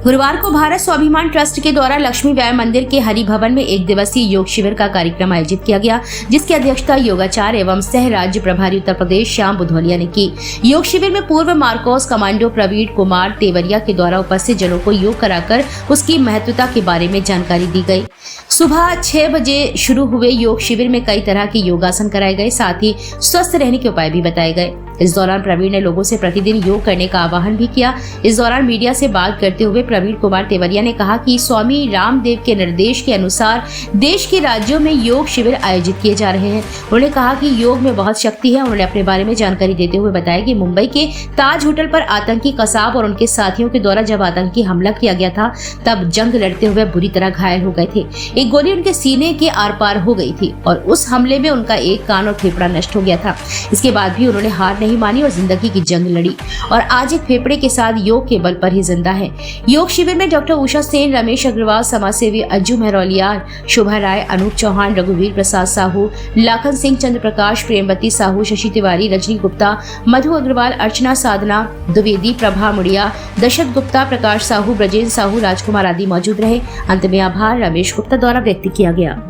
गुरुवार को भारत स्वाभिमान ट्रस्ट के द्वारा लक्ष्मी व्यायाम मंदिर के हरि भवन में एक दिवसीय योग शिविर का कार्यक्रम आयोजित किया गया, जिसकी अध्यक्षता योगाचार्य एवं सह राज्य प्रभारी उत्तर प्रदेश श्याम बुधोलिया ने की। योग शिविर में पूर्व मार्कोस कमांडो प्रवीण कुमार तेवरिया के द्वारा उपस्थित जनों को योग कराकर उसकी महत्वता के बारे में जानकारी दी गई। सुबह 6 बजे शुरू हुए योग शिविर में कई तरह के योगासन कराए गए, साथ ही स्वस्थ रहने के उपाय भी बताए गए। इस दौरान प्रवीण ने लोगों से प्रतिदिन योग करने का आह्वान भी किया। इस दौरान मीडिया से बात करते हुए प्रवीण कुमार तेवरिया ने कहा कि स्वामी रामदेव के निर्देश के अनुसार देश के राज्यों में योग शिविर आयोजित किए जा रहे हैं। उन्होंने कहा कि योग में बहुत शक्ति है। उन्होंने अपने बारे में जानकारी देते हुए बताया कि मुंबई के ताज होटल पर आतंकी कसाब और उनके साथियों के द्वारा जब आतंकी हमला किया गया था, तब जंग लड़ते हुए बुरी तरह घायल हो गए थे। एक गोली उनके सीने के आर पार हो गई थी और उस हमले में उनका एक कान और फेफड़ा नष्ट हो गया था। इसके बाद भी उन्होंने हार नहीं मानी और जिंदगी की जंग लड़ी और आज एक फेफड़े के साथ योग के बल पर ही जिंदा है। योग शिविर में डॉक्टर उषा सेन, रमेश अग्रवाल, समाजसेवी अज्जू मेहरौलिया, शोभा राय, अनूप चौहान, रघुवीर प्रसाद साहू, लाखन सिंह, चंद्र प्रकाश, प्रेमवती साहू, शशि तिवारी, रजनी गुप्ता, मधु अग्रवाल, अर्चना साधना द्विवेदी, प्रभा मुड़िया, दशरथ गुप्ता, प्रकाश साहू, ब्रजेंद्र साहू, राजकुमार आदि मौजूद रहे। अंत में आभार रमेश गुप्ता द्वारा व्यक्त किया गया।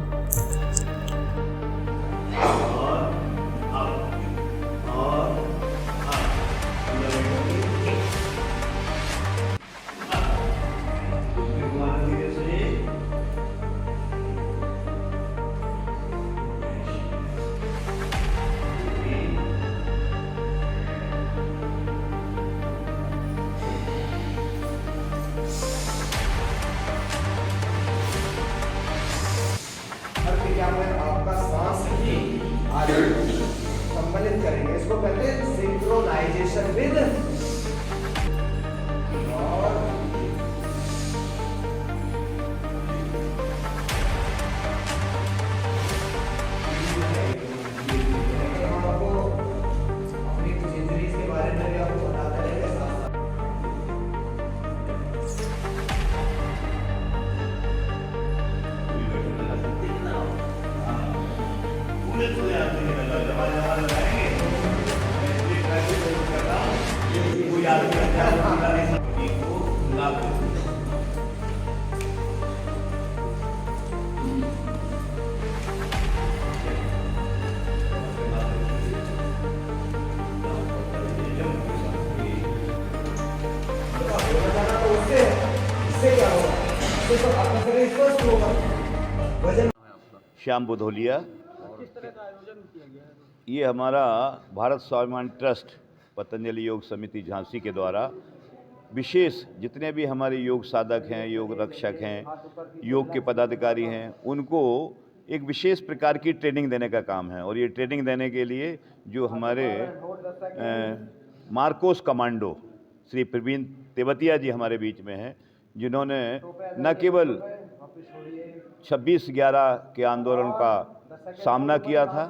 में आपका सांस आज सम्मिलित करेंगे। इसको कहते हैं सिंक्रोनाइजेशन विद और हम आपको अपनी कुछ इंजरीज के बारे में भी आपको बताते रहेंगे साथ साथ। श्याम बुधोलिया। ये हमारा भारत स्वाभिमान ट्रस्ट पतंजलि योग समिति झांसी के द्वारा विशेष जितने भी हमारे योग साधक हैं, योग रक्षक हैं, योग के पदाधिकारी हैं, उनको एक विशेष प्रकार की ट्रेनिंग देने का काम है। और ये ट्रेनिंग देने के लिए जो हमारे मार्कोस कमांडो श्री प्रवीण तेवतिया जी हमारे बीच में हैं, जिन्होंने न केवल 26/11 के आंदोलन का सामना किया था,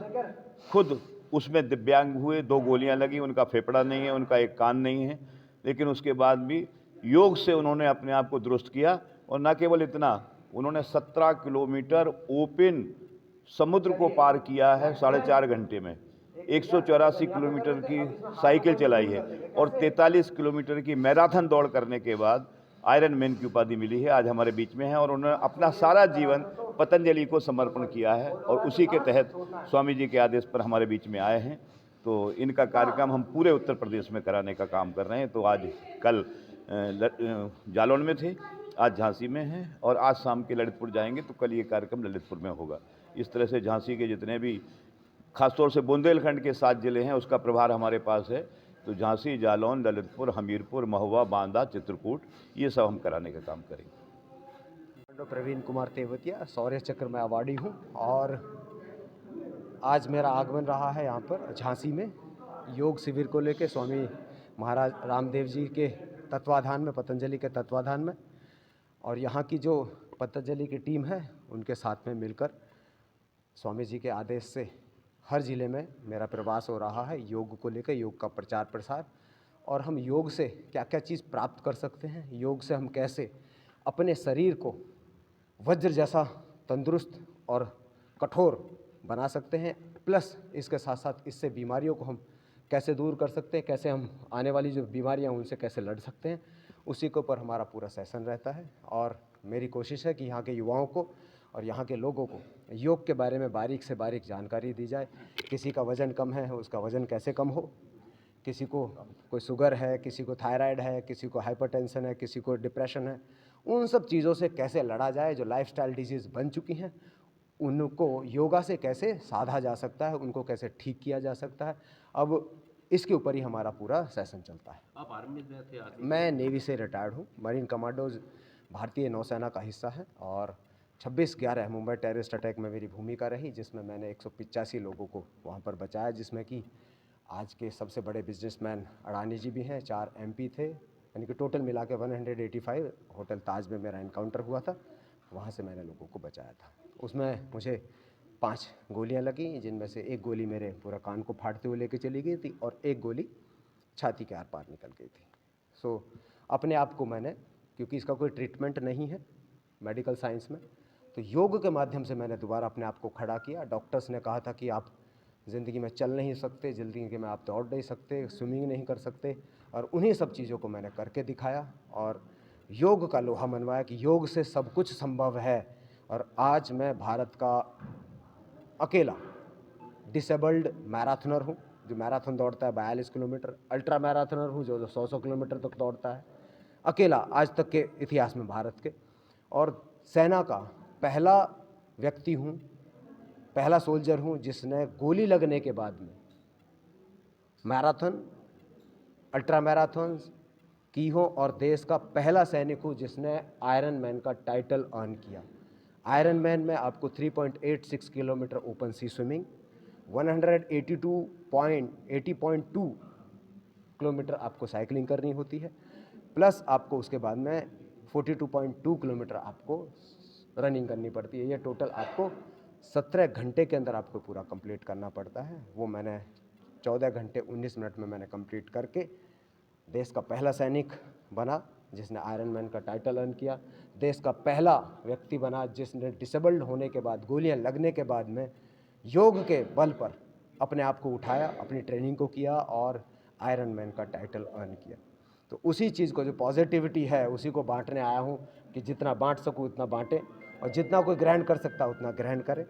खुद उसमें दिव्यांग हुए, 2 गोलियां लगी, उनका फेफड़ा नहीं है, उनका एक कान नहीं है, लेकिन उसके बाद भी योग से उन्होंने अपने आप को दुरुस्त किया। और न केवल इतना, उन्होंने 17 किलोमीटर ओपन समुद्र को पार किया है 4.5 घंटे में, 184 किलोमीटर की साइकिल चलाई है और 43 किलोमीटर की मैराथन दौड़ करने के बाद आयरन मैन की उपाधि मिली है। आज हमारे बीच में है और उन्होंने अपना सारा जीवन पतंजलि को समर्पण किया है और उसी के तहत स्वामी जी के आदेश पर हमारे बीच में आए हैं। तो इनका कार्यक्रम हम पूरे उत्तर प्रदेश में कराने का काम कर रहे हैं। तो आज कल जालौन में थे, आज झांसी में हैं और आज शाम के ललितपुर जाएंगे, तो कल ये कार्यक्रम ललितपुर में होगा। इस तरह से झांसी के जितने भी खासतौर से बुंदेलखंड के 7 जिले हैं, उसका प्रभार हमारे पास है। तो झांसी, जालौन, ललितपुर, हमीरपुर, महुआ, बांदा, चित्रकूट, ये सब हम कराने का काम करेंगे। प्रवीण कुमार तेवतिया, शौर्य चक्र में अवार्डी हूँ और आज मेरा आगमन रहा है यहाँ पर झांसी में योग शिविर को लेकर स्वामी महाराज रामदेव जी के तत्वाधान में, पतंजलि के तत्वाधान में। और यहाँ की जो पतंजलि की टीम है, उनके साथ में मिलकर स्वामी जी के आदेश से हर ज़िले में मेरा प्रवास हो रहा है योग को लेकर, योग का प्रचार प्रसार। और हम योग से क्या क्या चीज़ प्राप्त कर सकते हैं, योग से हम कैसे अपने शरीर को वज्र जैसा तंदुरुस्त और कठोर बना सकते हैं, प्लस इसके साथ साथ इससे बीमारियों को हम कैसे दूर कर सकते हैं, कैसे हम आने वाली जो बीमारियां हैं उनसे कैसे लड़ सकते हैं, उसी के ऊपर हमारा पूरा सेशन रहता है। और मेरी कोशिश है कि यहाँ के युवाओं को और यहाँ के लोगों को योग के बारे में बारीक से बारीक जानकारी दी जाए। किसी का वज़न कम है, उसका वज़न कैसे कम हो, किसी को कोई शुगर है, किसी को थायराइड है, किसी को हाइपरटेंशन है, किसी को डिप्रेशन है, उन सब चीज़ों से कैसे लड़ा जाए। जो लाइफस्टाइल डिजीज़ बन चुकी हैं उनको योगा से कैसे साधा जा सकता है, उनको कैसे ठीक किया जा सकता है। अब इसके ऊपर ही हमारा पूरा सेशन चलता है। आप आर्मी में थे? मैं नेवी से रिटायर्ड हूँ। मरीन कमांडोज भारतीय नौसेना का हिस्सा है और 26/11 मुंबई टेररिस्ट अटैक में मेरी भूमिका रही, जिसमें मैंने 185 लोगों को वहाँ पर बचाया, जिसमें कि आज के सबसे बड़े बिजनेसमैन अडानी जी भी हैं, 4 MP थे, यानी कि टोटल मिला के 185। होटल ताज में मेरा इनकाउंटर हुआ था, वहाँ से मैंने लोगों को बचाया था। उसमें मुझे 5 गोलियां लगी, जिनमें से एक गोली मेरे पूरा कान को फाड़ते हुए लेके चली गई थी और एक गोली छाती के आर पार निकल गई थी। सो अपने आप को मैंने, क्योंकि इसका कोई ट्रीटमेंट नहीं है मेडिकल साइंस में, तो योग के माध्यम से मैंने दोबारा अपने आप को खड़ा किया। डॉक्टर्स ने कहा था कि आप ज़िंदगी में चल नहीं सकते, ज़िंदगी में आप दौड़ नहीं सकते, स्विमिंग नहीं कर सकते, और उन्हीं सब चीज़ों को मैंने करके दिखाया और योग का लोहा मनवाया कि योग से सब कुछ संभव है। और आज मैं भारत का अकेला डिसेबल्ड मैराथनर हूँ जो मैराथन दौड़ता है 42 किलोमीटर, अल्ट्रा मैराथनर हूँ जो 100 किलोमीटर तक दौड़ता है, अकेला आज तक के इतिहास में भारत के। और सेना का पहला व्यक्ति हूँ, पहला सोल्जर हूँ जिसने गोली लगने के बाद में मैराथन, अल्ट्रा मैराथन की हो, और देश का पहला सैनिक हूँ जिसने आयरन मैन का टाइटल अर्न किया। आयरन मैन में आपको 3.86 किलोमीटर ओपन सी स्विमिंग, 180.2 किलोमीटर आपको साइकिलिंग करनी होती है, प्लस आपको उसके बाद में 42.2 किलोमीटर आपको रनिंग करनी पड़ती है। ये टोटल आपको 17 घंटे के अंदर आपको पूरा कंप्लीट करना पड़ता है। वो मैंने 14 घंटे 19 मिनट में मैंने कंप्लीट करके देश का पहला सैनिक बना जिसने आयरन मैन का टाइटल अर्न किया। देश का पहला व्यक्ति बना जिसने डिसेबल्ड होने के बाद, गोलियां लगने के बाद में योग के बल पर अपने आप को उठाया, अपनी ट्रेनिंग को किया और आयरन मैन का टाइटल अर्न किया। तो उसी चीज़ को, जो पॉजिटिविटी है, उसी को बांटने आया हूँ कि जितना बांट सकूँ उतना बांटें और जितना कोई ग्रहण कर सकता उतना ग्रहण करे।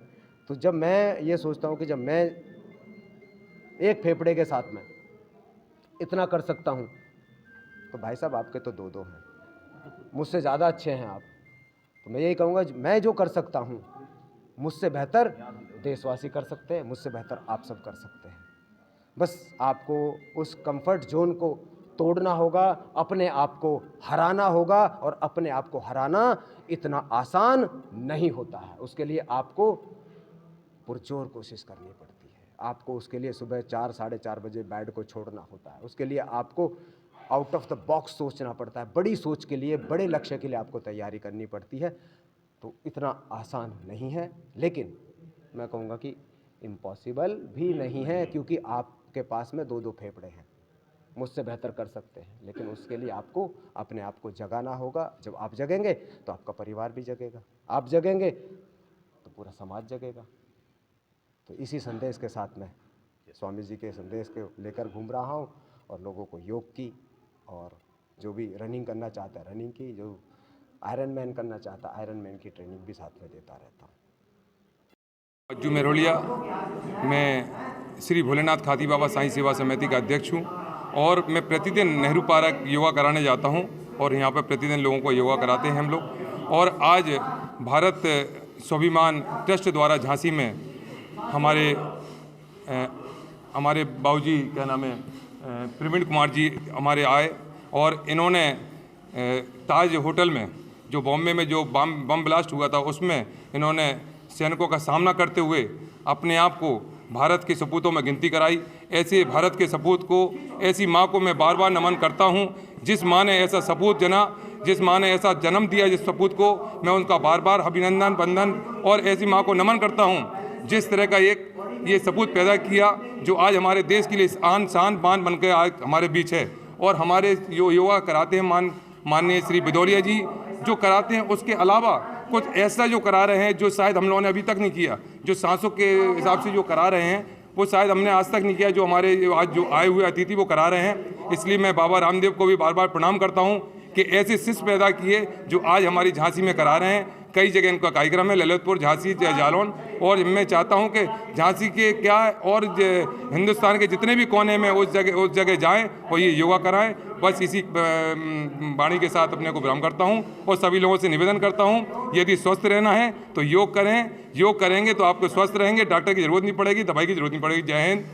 तो जब मैं ये सोचता हूँ कि जब मैं एक फेफड़े के साथ में इतना कर सकता हूँ, तो भाई साहब आपके तो 2 हैं, मुझसे ज़्यादा अच्छे हैं आप। तो मैं यही कहूँगा, मैं जो कर सकता हूँ मुझसे बेहतर देशवासी कर सकते हैं, मुझसे बेहतर आप सब कर सकते हैं। बस आपको उस कंफर्ट जोन को तोड़ना होगा, अपने आप को हराना होगा, और अपने आप को हराना इतना आसान नहीं होता है। उसके लिए आपको पुरजोर कोशिश करनी पड़ती है। आपको उसके लिए सुबह 4 साढ़े 4 बजे बेड को छोड़ना होता है। उसके लिए आपको आउट ऑफ द बॉक्स सोचना पड़ता है। बड़ी सोच के लिए, बड़े लक्ष्य के लिए आपको तैयारी करनी पड़ती है। तो इतना आसान नहीं है, लेकिन मैं कहूँगा कि इम्पॉसिबल भी नहीं है, क्योंकि आपके पास में 2 फेफड़े हैं, मुझसे बेहतर कर सकते हैं। लेकिन उसके लिए आपको अपने आप को जगाना होगा। जब आप जगेंगे तो आपका परिवार भी जगेगा, आप जगेंगे तो पूरा समाज जगेगा। तो इसी संदेश के साथ मैं स्वामी जी के संदेश के लेकर घूम रहा हूँ और लोगों को योग की, और जो भी रनिंग करना चाहता है रनिंग की, जो आयरन मैन करना चाहता है आयरन मैन की ट्रेनिंग भी साथ में देता रहता हूँ। अज्जू मेरोलिया, मैं श्री भोलेनाथ खाती बाबा साईं सेवा समिति का अध्यक्ष हूँ और मैं प्रतिदिन नेहरू पार्क योगा कराने जाता हूँ और यहाँ पर प्रतिदिन लोगों को योगा कराते हैं हम लोग। और आज भारत स्वाभिमान ट्रस्ट द्वारा झांसी में हमारे बाबूजी, क्या नाम है, प्रवीण कुमार जी हमारे आए और इन्होंने ताज होटल में, जो बॉम्बे में जो बम ब्लास्ट हुआ था, उसमें इन्होंने सैनिकों का सामना करते हुए अपने आप को भारत के सपूतों में गिनती कराई। ऐसे भारत के सपूत को, ऐसी माँ को मैं बार बार नमन करता हूँ जिस माँ ने ऐसा सपूत जना, जिस माँ ने ऐसा जन्म दिया जिस सपूत को, मैं उनका बार बार अभिनंदन वंदन और ऐसी माँ को नमन करता हूँ जिस तरह का ये सपूत पैदा किया, जो आज हमारे देश के लिए आन शान बान बन के आज हमारे बीच है। और हमारे जो योगा कराते हैं माननीय श्री भदौरिया जी जो कराते हैं, उसके अलावा कुछ ऐसा जो करा रहे हैं जो शायद हम लोगों ने अभी तक नहीं किया। जो सांसों के हिसाब से जो करा रहे हैं वो शायद हमने आज तक नहीं किया, जो हमारे आज जो आए हुए अतिथि वो करा रहे हैं। इसलिए मैं बाबा रामदेव को भी बार बार प्रणाम करता हूँ कि ऐसे शिष्य पैदा किए जो आज हमारी झांसी में करा रहे हैं। कई जगह इनका कार्यक्रम है, ललितपुर, झांसी, जालौन, और मैं चाहता हूं कि झांसी के क्या और हिंदुस्तान के जितने भी कोने में उस जगह जाएं और ये योगा कराएं। बस इसी वाणी के साथ अपने को विराम करता हूं और सभी लोगों से निवेदन करता हूं, यदि स्वस्थ रहना है तो योग करें। योग करेंगे तो आपको स्वस्थ रहेंगे, डॉक्टर की ज़रूरत नहीं पड़ेगी, दवाई की ज़रूरत नहीं पड़ेगी। जय हिंद।